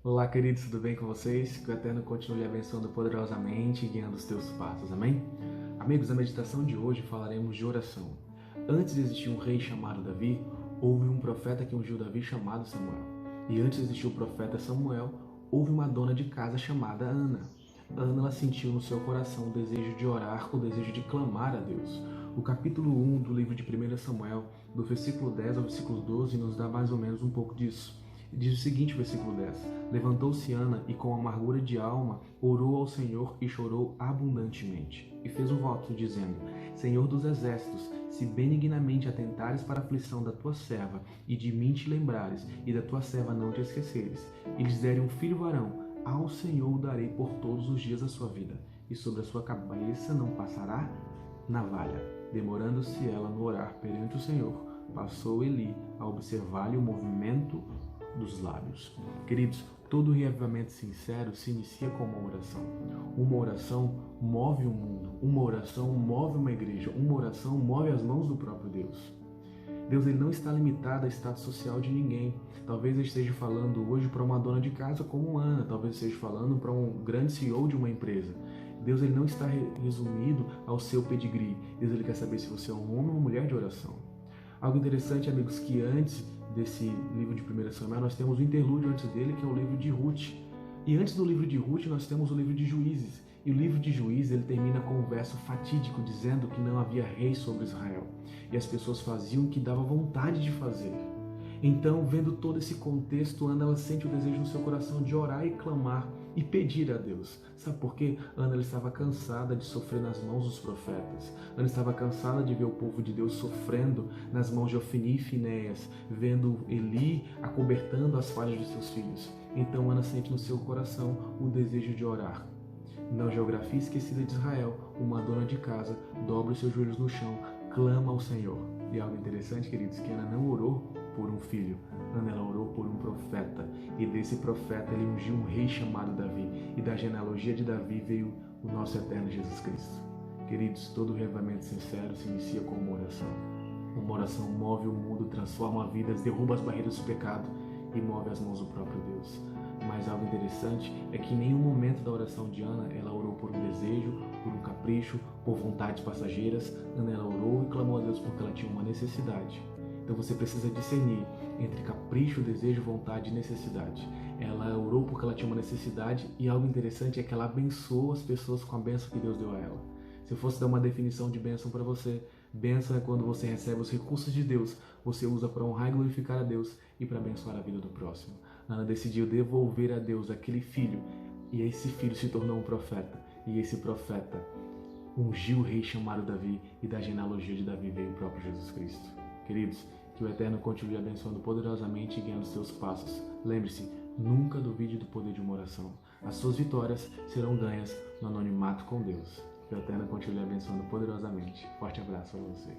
Olá, queridos, tudo bem com vocês? Que o Eterno continue lhe abençoando poderosamente e guiando os teus passos, amém? Amigos, na meditação de hoje falaremos de oração. Antes de existir um rei chamado Davi, houve um profeta que ungiu Davi chamado Samuel. E antes de existir o profeta Samuel, houve uma dona de casa chamada Ana. Ana, ela sentiu no seu coração o desejo de orar, o desejo de clamar a Deus. O capítulo 1 do livro de 1 Samuel, do versículo 10 ao versículo 12, nos dá mais ou menos um pouco disso. Diz o seguinte, versículo 10: Levantou-se Ana e com amargura de alma orou ao Senhor e chorou abundantemente. E fez um voto, dizendo: Senhor dos exércitos, se benignamente atentares para a aflição da tua serva, e de mim te lembrares, e da tua serva não te esqueceres, e lhes derem um filho varão, ao Senhor o darei por todos os dias da sua vida, e sobre a sua cabeça não passará navalha. Demorando-se ela no orar perante o Senhor, passou Eli a observar-lhe o movimento dos lábios. Queridos, todo reavivamento sincero se inicia com uma oração. Uma oração move o mundo, uma oração move uma igreja, uma oração move as mãos do próprio Deus. Deus, ele não está limitado ao status social de ninguém. Talvez eu esteja falando hoje para uma dona de casa como Ana, talvez eu esteja falando para um grande CEO de uma empresa. Deus, ele não está resumido ao seu pedigree. Deus, ele quer saber se você é um homem ou uma mulher de oração. Algo interessante, amigos, que antes desse livro de 1 Samuel, nós temos o interlúdio antes dele, que é o livro de Ruth. E antes do livro de Ruth, nós temos o livro de Juízes. E o livro de Juízes, ele termina com um verso fatídico, dizendo que não havia rei sobre Israel. E as pessoas faziam o que dava vontade de fazer. Então, vendo todo esse contexto, Ana, ela sente o desejo no seu coração de orar e clamar e pedir a Deus. Sabe por quê? Ana, ela estava cansada de sofrer nas mãos dos profetas. Ana estava cansada de ver o povo de Deus sofrendo nas mãos de Ofni e Finéias, vendo Eli acobertando as falhas de seus filhos. Então, Ana sente no seu coração o desejo de orar. Na geografia esquecida de Israel, uma dona de casa dobra os seus joelhos no chão, clama ao Senhor. E algo interessante, queridos, que Ana não orou por um filho, Ana, ela orou por um profeta, e desse profeta ele ungiu um rei chamado Davi, e da genealogia de Davi veio o nosso eterno Jesus Cristo. Queridos, todo reavivamento sincero se inicia com uma oração. Uma oração move o mundo, transforma vidas, derruba as barreiras do pecado e move as mãos do próprio Deus. Mas algo interessante é que em nenhum momento da oração de Ana ela orou por um desejo, por um capricho, por vontades passageiras. Ana, ela orou e clamou a Deus porque ela tinha uma necessidade. Então você precisa discernir entre capricho, desejo, vontade e necessidade. Ela orou porque ela tinha uma necessidade, e algo interessante é que ela abençoou as pessoas com a bênção que Deus deu a ela. Se eu fosse dar uma definição de bênção para você, bênção é quando você recebe os recursos de Deus, você usa para honrar e glorificar a Deus e para abençoar a vida do próximo. Ana decidiu devolver a Deus aquele filho, e esse filho se tornou um profeta, e esse profeta ungiu o rei chamado Davi, e da genealogia de Davi veio o próprio Jesus Cristo. Queridos, que o Eterno continue abençoando poderosamente e guiando os seus passos. Lembre-se, nunca duvide do poder de uma oração. As suas vitórias serão ganhas no anonimato com Deus. Que o Eterno continue abençoando poderosamente. Forte abraço a você.